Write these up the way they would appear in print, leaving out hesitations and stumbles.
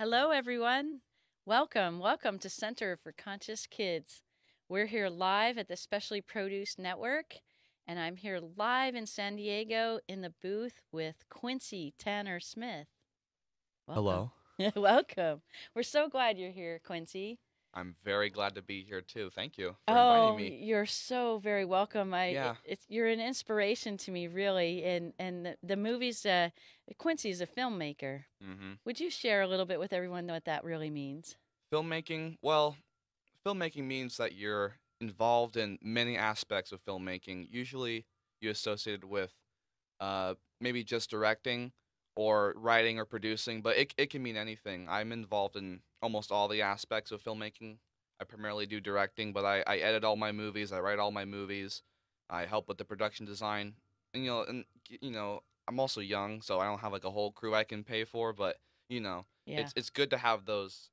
Hello, everyone. Welcome to Center for Conscious Kids. We're here live at the Specially Produced Network, and I'm here live in San Diego in the booth with Quincy Tanner-Smith. Welcome. Hello. Welcome. We're so glad you're here, Quincy. I'm very glad to be here too. Thank you for inviting Oh, me. you're so very welcome. Yeah. You're an inspiration to me, really. And the movies. Quincy's a filmmaker. hmm Would you share a little bit with everyone what that really means? Filmmaking, well, filmmaking means that you're involved in many aspects of filmmaking. Usually you associated with maybe just directing or writing or producing, but it can mean anything. I'm involved in almost all the aspects of filmmaking. I primarily do directing, but I edit all my movies, I write all my movies, I help with the production design. And I'm also young, so I don't have like a whole crew I can pay for, but Yeah. it's good to have those,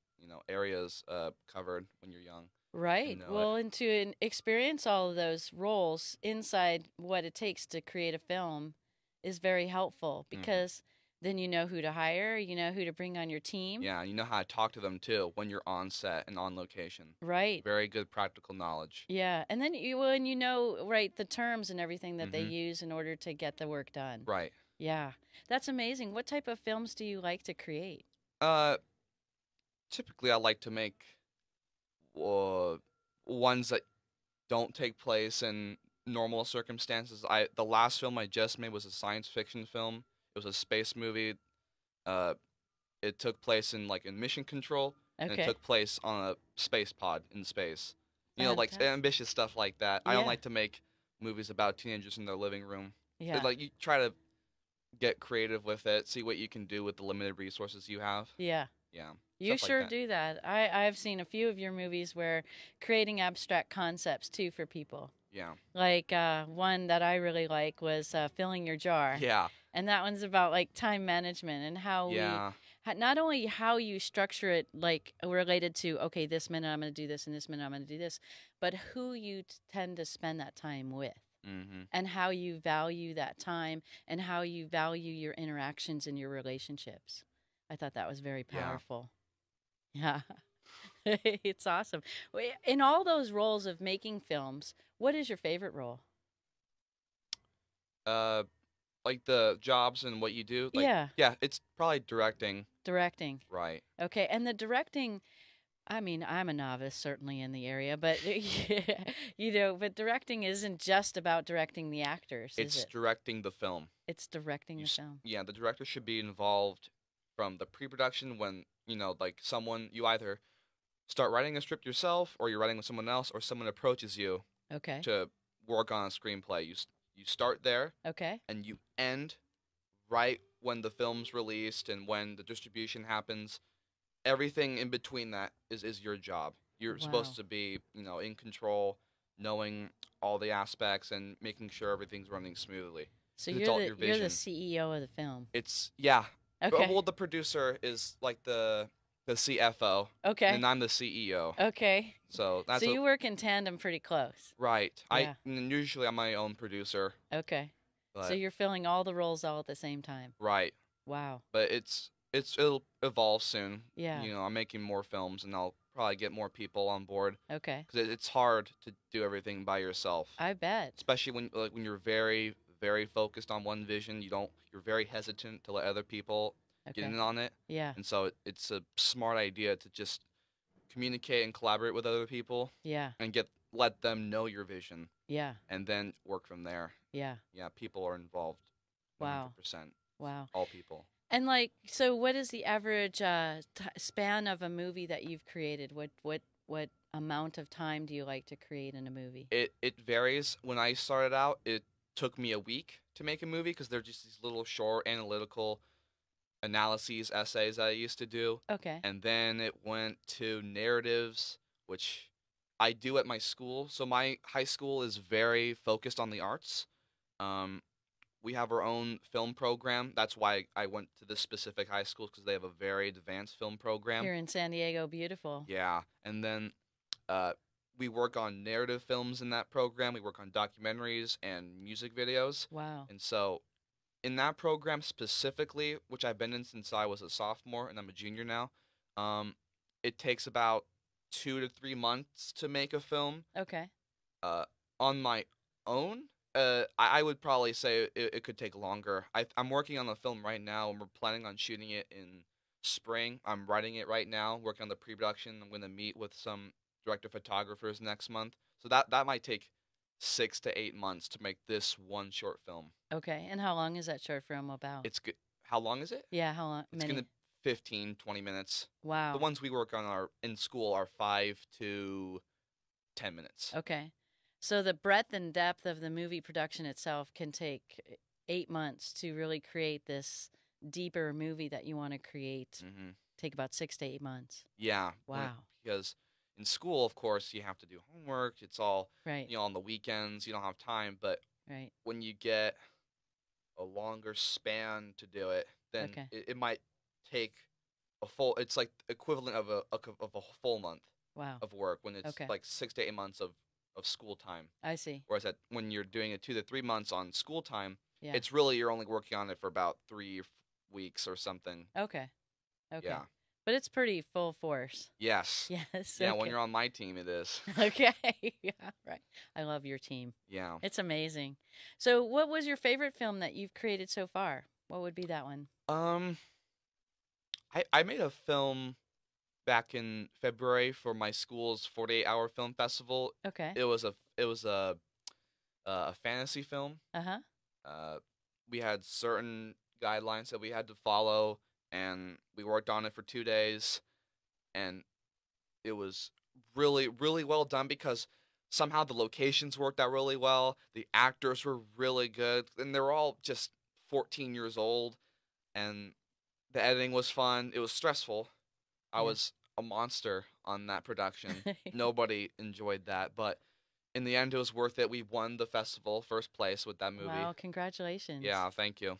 areas covered when you're young and Right. know it. Well, and to experience all of those roles inside what it takes to create a film is very helpful hmm because then you know who to hire, you know who to bring on your team. Yeah, you know how to talk to them too when you're on set and on location. Right. Very good practical knowledge. Yeah. And then when you know, right, the terms and everything that they hmm use in order to get the work done. Right. Yeah. That's amazing. What type of films do you like to create? Uh, Typically I like to make uh, ones that don't take place in normal circumstances. The last film I just made was a science fiction film. It was a space movie. Uh, it took place in mission control, and it Okay. took place on a space pod in space. Like Fantastic. ambitious stuff like that. I don't Yeah. like to make movies about teenagers in their living room. Yeah. Like you try to get creative with it, see what you can do with the limited resources you have. Yeah. Yeah, You stuff like sure that. do that. I've seen a few of your movies where creating abstract concepts too for people. Yeah, Like one that I really like was filling your jar, yeah, and that one's about like time management and yeah, not only how you structure it, like related to okay, this minute I'm going to do this, and this minute I'm going to do this, but who you tend to spend that time with. mhm, And how you value that time and how you value your interactions and your relationships. I thought that was very yeah. powerful. Yeah. It's awesome. In all those roles of making films, what is your favorite role? Uh, like the jobs and what you do. Like, Yeah, yeah, it's probably directing. directing. Right. Okay, and the directing, I mean, I'm a novice certainly in the area, but but directing isn't just about directing the actors, is It's it? directing the film. It's directing the film. Yeah, the director should be involved from the pre-production when, like someone you either start writing a script yourself or you're writing with someone else or someone approaches you Okay. to work on a screenplay. You start there Okay. and you end right when the film's released and when the distribution happens. Everything in between that is your job. You're supposed Wow. to be, in control, knowing all the aspects and making sure everything's running smoothly. So 'Cause it's all your you're the vision. CEO of the film. It's yeah. Okay. Well, the producer is like the CFO, Okay. and I'm the CEO. Okay. So So that's a you work in tandem pretty close. right. Yeah. And usually I'm my own producer, Okay. So but you're filling all the roles all at the same time. right. Wow. But it'll evolve soon. Yeah. I'm making more films, and I'll probably get more people on board Okay. because it's hard to do everything by yourself, I bet. especially when you're very very focused on one vision. You're very hesitant to let other people get Okay. in on it, Yeah. and so it's a smart idea to just communicate and collaborate with other people Yeah. and let them know your vision Yeah. and then work from there. Yeah. Yeah, people are involved Wow. 100%. Wow. All people. And like, so what is the average span of a movie that you've created? What amount of time do you like to create in a movie? It varies. When I started out, it took me a week to make a movie because they're just these little short analytical analyses, essays that I used to do. Okay. And then it went to narratives, which I do at my school. So my high school is very focused on the arts. Um, we have our own film program. That's why I went to this specific high school because they have a very advanced film program. Here in San Diego, beautiful. Yeah, and then uh, we work on narrative films in that program. We work on documentaries and music videos. Wow. And so in that program specifically, which I've been in since I was a sophomore and I'm a junior now, Um, it takes about 2 to 3 months to make a film. Okay. On my own, I would probably say it could take longer. I'm working on the film right now, and we're planning on shooting it in spring. I'm writing it right now, working on the pre-production. I'm going to meet with some director photographers next month, so that might take 6 to 8 months to make this one short film. Okay. And how long is that short film about? It's good. How long is it? Yeah, how long? It's gonna Many. 15, 20 minutes. The Wow. ones we work on are in school are 5 to 10 minutes. Okay. So the breadth and depth of the movie production itself can take 8 months to really create this deeper movie that you want to create. hmm Take about 6 to 8 months. Yeah, Wow. because in school, of course, you have to do homework. It's all Right. on the weekends. You don't have time. But Right. when you get a longer span to do it, then Okay. it might take a full. It's like equivalent of a full month Wow. of work when it's Okay. like 6 to 8 months of school time. I see. Whereas when you're doing it 2 to 3 months on school time, Yeah. it's really you're only working on it for about 3 weeks or something. Okay. Okay. Yeah. But it's pretty full force. Yes. Yes. Yeah. When Okay. you're on my team, it is. Okay. Yeah. Right. I love your team. Yeah. It's amazing. So, what was your favorite film that you've created so far? What would be that one? Um, I made a film back in February for my school's 48-hour film festival. Okay. It was a fantasy film. Uh huh. Uh, we had certain guidelines that we had to follow, and we worked on it for 2 days, and it was really, really well done because somehow the locations worked out really well. The actors were really good, and they were all just 14 years old, and the editing was fun. It was stressful. I Yeah. was a monster on that production. Nobody enjoyed that, but in the end, it was worth it. We won the festival, first place with that movie. Wow! Congratulations. Yeah, thank you.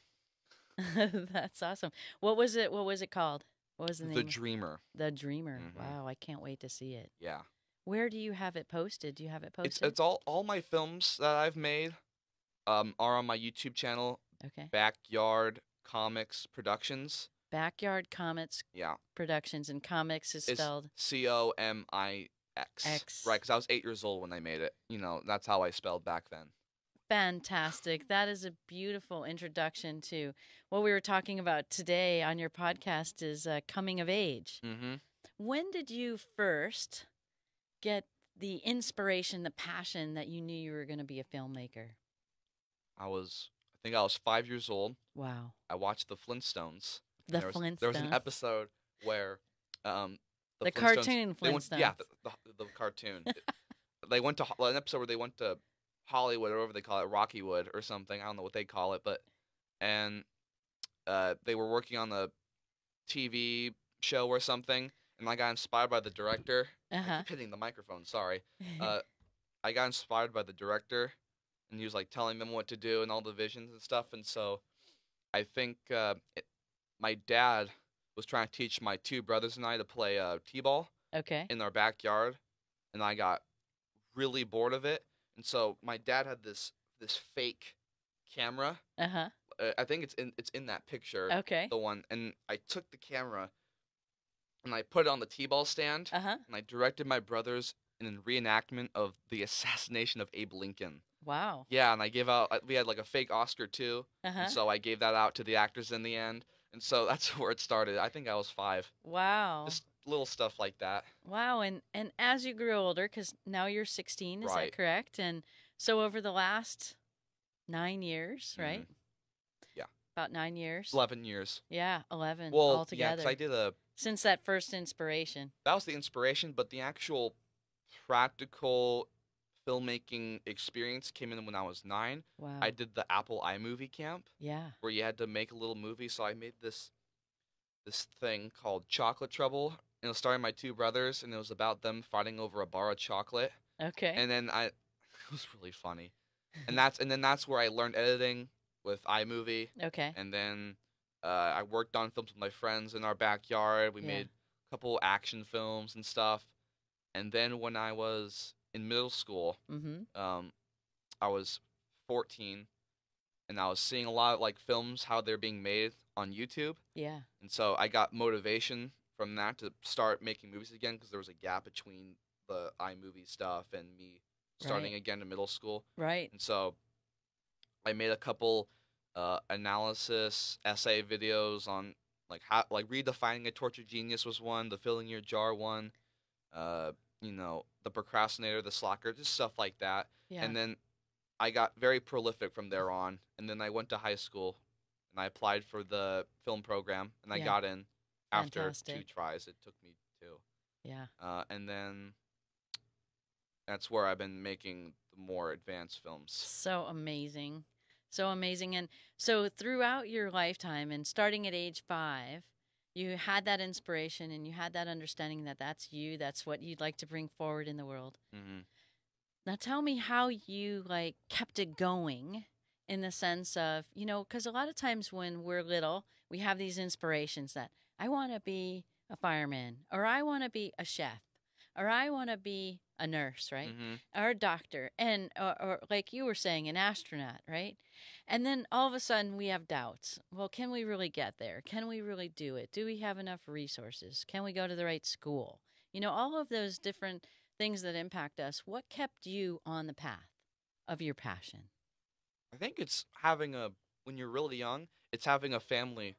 That's awesome. What was it? What was it called? What was the The name? Dreamer. The Dreamer. hmm Wow! I can't wait to see it. Yeah. Where do you have it posted? Do you have it It's posted? it's all my films that I've made are on my YouTube channel, Okay. Backyard Comics Productions. Backyard Comets Yeah. Productions, and comics is It's spelled Comix. X. Right, because I was 8 years old when I made it. That's how I spelled back then. Fantastic. That is a beautiful introduction to what we were talking about today on your podcast is coming of age. Mm-hmm. When did you first get the inspiration, the passion that you knew you were going to be a filmmaker? I think I was 5 years old. Wow. I watched the Flintstones. The There was an Flintstones. episode where um The Flintstones cartoon they went yeah Flintstones. the cartoon. They went to an episode where they went to Hollywood or whatever they call it, Rockywood or something. I don't know what they call it, but and they were working on the TV show or something, and I got inspired by the director. I Uh-huh. keep hitting the microphone. Sorry. Uh, I got inspired by the director, and he was like telling them what to do and all the visions and stuff. And so I think my dad was trying to teach my two brothers and I to play t-ball Okay. in our backyard, and I got really bored of it. And so my dad had this fake camera. Uh-huh. I think it's in that picture, Okay. the one. And I took the camera and I put it on the t-ball stand, Uh-huh. and I directed my brothers in a reenactment of the assassination of Abe Lincoln. Wow. Yeah, and I gave out. We had like a fake Oscar too, Uh-huh. and so I gave that out to the actors in the end. And so that's where it started. I think I was 5. Wow. Just little stuff like that. Wow. And as you grew older, because now you're 16, is that Right. correct? And so over the last 9 years, right? Yeah. About 9 years. 11 years. Yeah, 11 Well, yeah, altogether. because I did Since that first inspiration. that was the inspiration, but the actual practical filmmaking experience came in when I was 9. Wow. I did the Apple iMovie camp Yeah. where you had to make a little movie. So I made this thing called Chocolate Trouble, and it was starring my two brothers, and it was about them fighting over a bar of chocolate. Okay. And then it was really funny, and that's where I learned editing with iMovie, Okay. and then I worked on films with my friends in our backyard. We Yeah. made a couple action films and stuff, and then when I was in middle school, Mm-hmm. I was 14, and I was seeing a lot of like films how they're being made on YouTube, Yeah. and so I got motivation from that to start making movies again because there was a gap between the iMovie stuff and me starting Right. again in middle school. Right. And so I made a couple analysis essay videos on like how like redefining a torture genius was one, the filling your jar one, uh, the procrastinator, the slacker, just stuff like that. Yeah. And then I got very prolific from there on. And then I went to high school and I applied for the film program and I Yeah. got in after two Fantastic. tries. It took me two. Yeah. And then that's where I've been making the more advanced films. So amazing. So amazing. And so throughout your lifetime and starting at age 5, you had that inspiration and you had that understanding that that's you, that's what you'd like to bring forward in the world. Hmm. Now tell me how you like kept it going in the sense of, cuz a lot of times when we're little, we have these inspirations that I want to be a fireman or I want to be a chef or I want to be a nurse, right? Hmm. Or a doctor and or like you were saying an astronaut, right? And then all of a sudden we have doubts. Well, can we really get there? Can we really do it? Do we have enough resources? Can we go to the right school? All of those different things that impact us. What kept you on the path of your passion? I think it's when you're really young, it's having a family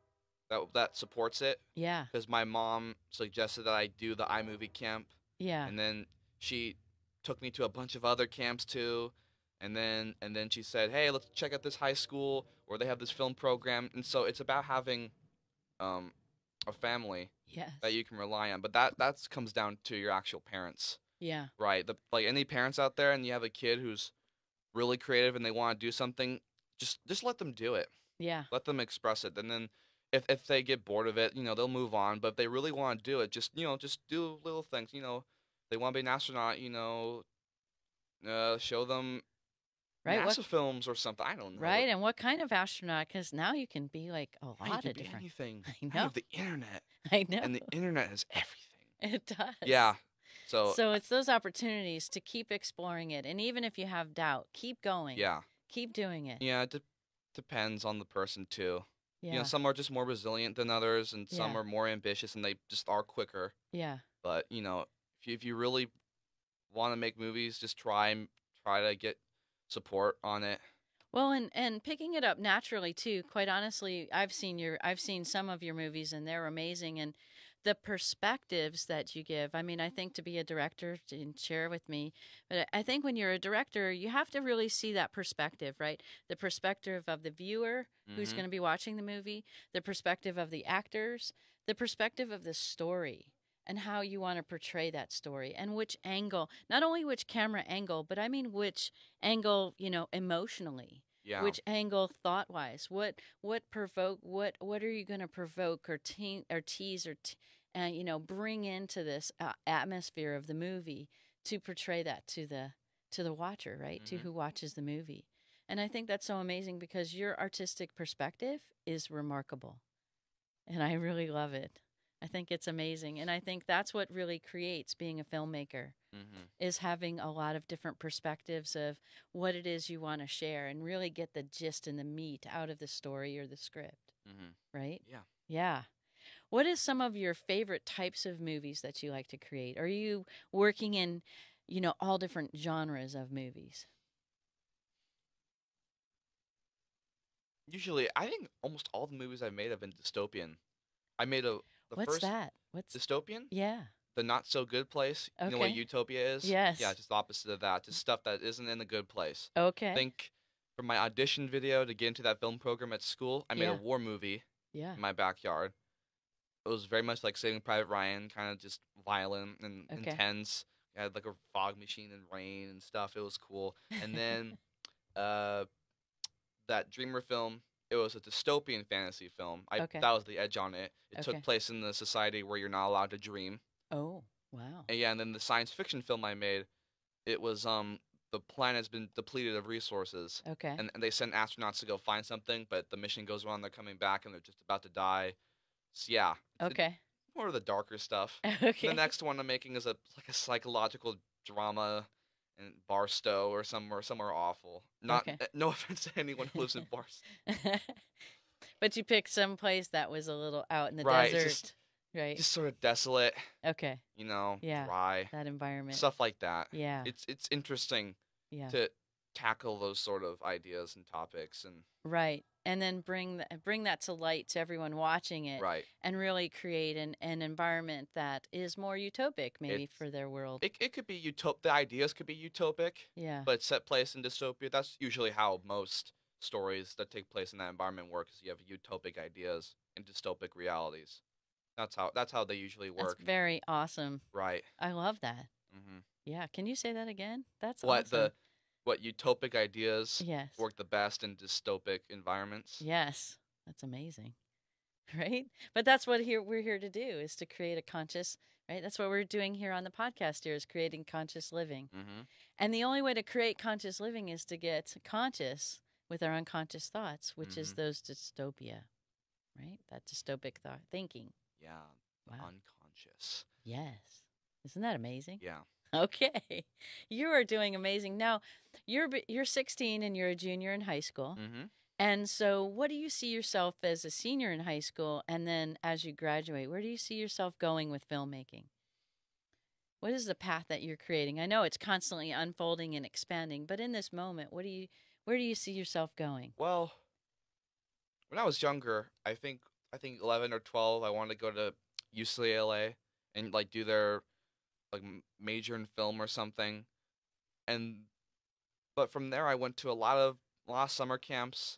that supports it. Yeah. Because my mom suggested that I do the iMovie camp, Yeah. and then she took me to a bunch of other camps too, and then she said, "Hey, let's check out this high school where they have this film program." And so it's about having um, a family that Yes. you can rely on. But that comes down to your actual parents, Yeah. right? Like any parents out there, and you have a kid who's really creative and they want to do something, just let them do it. Yeah. Let them express it, and then if they get bored of it, they'll move on. But if they really want to do it, just do little things. They want to be an astronaut. Show them Right. What? NASA films or something. I don't know. Right. And what kind of astronaut? Because now you can be like a Yeah, you lot can of be different. anything. I Now you know. have the internet, I know. and the internet has everything. It does. Yeah. So So it's those opportunities to keep exploring it, and even if you have doubt, keep going. yeah, Keep doing it. yeah. It depends on the person too. Yeah. Some are just more resilient than others, and some Yeah. are more ambitious, and they just are quicker. Yeah. But if you really want to make movies, just try to get support on it. Well, and picking it up naturally too. Quite honestly, I've seen some of your movies and they're amazing and the perspectives that you give. I mean, I think to be a director and share with me, but I think when you're a director, you have to really see that perspective, right? The perspective of the viewer who's Hmm. going to be watching the movie, the perspective of the actors, the perspective of the story. And how you want to portray that story, and which angle, not only which camera angle, but I mean which angle, emotionally, Yeah. which angle thought wise, what provoke, what are you going to provoke or tease or bring into this atmosphere of the movie to portray that to the watcher, right, to Hmm. who watches the movie. And I think that's so amazing because your artistic perspective is remarkable, and I really love it. I think it's amazing, and I think that's what really creates being a filmmaker Hmm. is having a lot of different perspectives of what it is you want to share and really get the gist and the meat out of the story or the script, Hmm. right? Yeah. Yeah. What is some of your favorite types of movies that you like to create? Are you working in, all different genres of movies? Usually, I think almost all the movies I've made have been dystopian. I made the What's first that? What's dystopian, Yeah. the not so good place. You know what Okay. utopia is? Yeah, Yes. just the opposite of that. Just stuff that isn't in the good place. Okay. Think for my audition video to get into that film program at school, I made a Yeah. war movie Yeah. in my backyard. It was very much like Saving Private Ryan, kind of just violent and Okay. intense. It had like a fog machine and rain and stuff. It was cool. And then uh, that Dreamer film, it was a dystopian fantasy film. Okay. That was the edge on it. It took Okay. place in the society where you're not allowed to dream. Oh, wow. And yeah, and then the science fiction film I made, it was the planet's been depleted of resources, Okay. and they send astronauts to go find something, but the mission goes wrong. They're coming back and they're just about to die. So yeah, it's Okay. more of the darker stuff. And the Okay. next one I'm making is like a psychological drama in Barstow or somewhere awful. Not Okay. no offense to anyone who lives in Barstow. But you picked some place that was a little out in the Right, desert. Right. just sort of desolate, Okay. Yeah. dry, That environment. stuff like that. Yeah. It's interesting Yeah. to tackle those sort of ideas and topics and Right. And then bring that to light to everyone watching it right. and really create an environment that is more utopic maybe It's for their world. it could be the ideas could be utopic, Yeah. but set place in dystopia. That's usually how most stories that take place in that environment work. Is you have utopic ideas and dystopic realities. That's how they usually That's work. very awesome. Right. I love that. Mhm. Yeah. Can you say that again? That's What awesome. the what utopic ideas Yes. work the best in dystopic environments? Yes. That's amazing. Right? But that's what we're here to do is to create a conscious, right? That's what we're doing here on the podcast here is creating conscious living. Mhm. And the only way to create conscious living is to get conscious with our unconscious thoughts, which is Mhm. those dystopia, right? That dystopic thought thinking. Yeah, the Wow. unconscious. Yes. Isn't that amazing? Yeah. Okay. You are doing amazing. Now, you're 16 and you're a junior in high school. Mhm. And so, what do you see yourself as a senior in high school? And then as you graduate, where do you see yourself going with filmmaking? What is the path that you're creating? I know it's constantly unfolding and expanding, but in this moment, where do you see yourself going? Well, when I was younger, I think 11 or 12, I wanted to go to UCLA and like do their like major in film or something. And but from there I went to a lot of summer camps,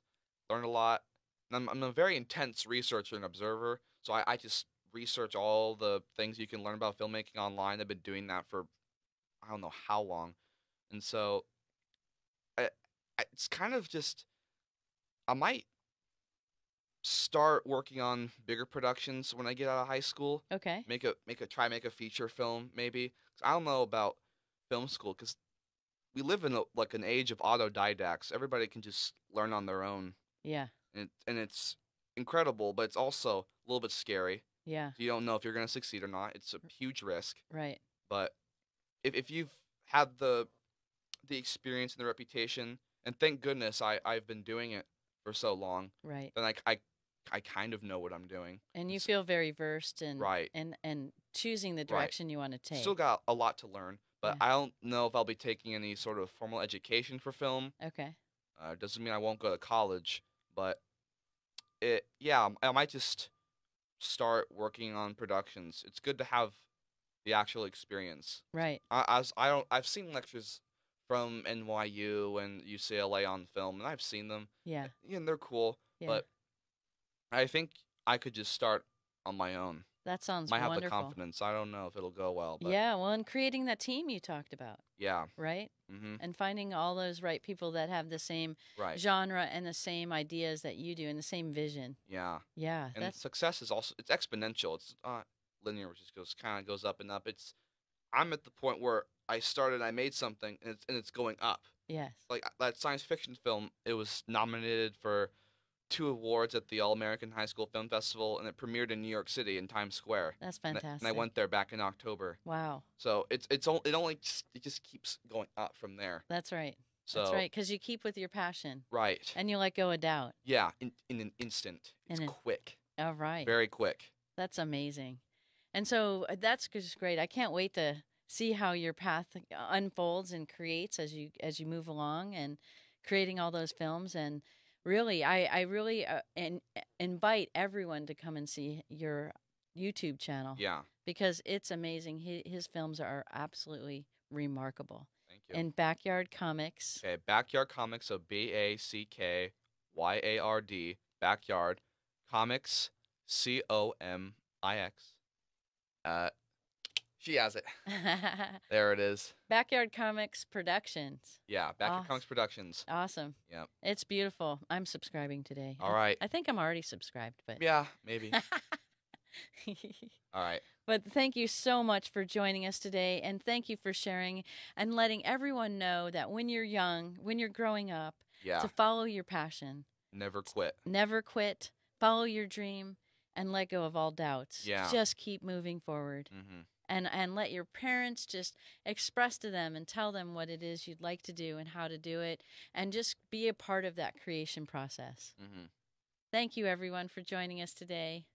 learned a lot. And I'm a very intense researcher and observer, so I just research all the things you can learn about filmmaking online. I've been doing that for I don't know how long. And so I, it's kind of just I might start working on bigger productions when I get out of high school. Okay. Make a feature film maybe. 'Cause I don't know about film school because we live in like an age of autodidacts. Everybody can just learn on their own, Yeah. and it's incredible, but it's also a little bit scary. Yeah. You don't know if you're gonna succeed or not. It's a huge risk. Right. But if you've had the experience and the reputation, and thank goodness I've been doing it for so long, Right. then I kind of know what I'm doing. And you It's feel very versed and right, choosing the right. direction you want to take. Still got a lot to learn, but Yeah. I don't know if I'll be taking any sort of formal education for film. Okay. Doesn't mean I won't go to college, but yeah, I might just start working on productions. It's good to have the actual experience. Right. I've seen lectures from NYU and UCLA on film, and I've seen them. Yeah. And they're cool, Yeah. but I think I could just start on my own. That sounds Might have the wonderful. confidence. I don't know if it'll go well, but Yeah, well, and creating that team you talked about, yeah. right? Mhm. And finding all those right people that have the same Right. genre and the same ideas that you do and the same vision. Yeah. Yeah, And that's success is also it's exponential. It's not linear, which just goes up and up. I'm at the point where I started, I made something, and it's going up. yes. Like that science fiction film, it was nominated for 2 awards at the All American High School Film Festival, and it premiered in New York City in Times Square. That's And fantastic. I went there back in October. Wow. So it just keeps going up from there. That's right. So That's right, because you keep with your passion right. and you let go of doubt. Yeah, in an instant. It's In an- quick. All right. Very quick. That's amazing. And so that's just great. I can't wait to see how your path unfolds and creates as you move along and creating all those films. And really, I really invite everyone to come and see your YouTube channel Yeah. because it's amazing. His films are absolutely remarkable. Thank you. And Backyard Comics. Okay, Backyard Comics, so BACKYARD, Backyard Comics, COMIX. She has it. There it is. Backyard Comics Productions. Yeah, Backyard Awesome. Comics Productions. Awesome. Yep. It's beautiful. I'm subscribing today. All right. I think I'm already subscribed, but Yeah, maybe. All right. But thank you so much for joining us today, and thank you for sharing and letting everyone know that when you're young, when you're growing up, Yeah. to follow your passion. Never quit. Never quit. Follow your dream and let go of all doubts. Yeah. Just keep moving forward. Mm-hmm. And let your parents just express to them and tell them what it is you'd like to do and how to do it, and just be a part of that creation process. Mm-hmm. Thank you, everyone, for joining us today.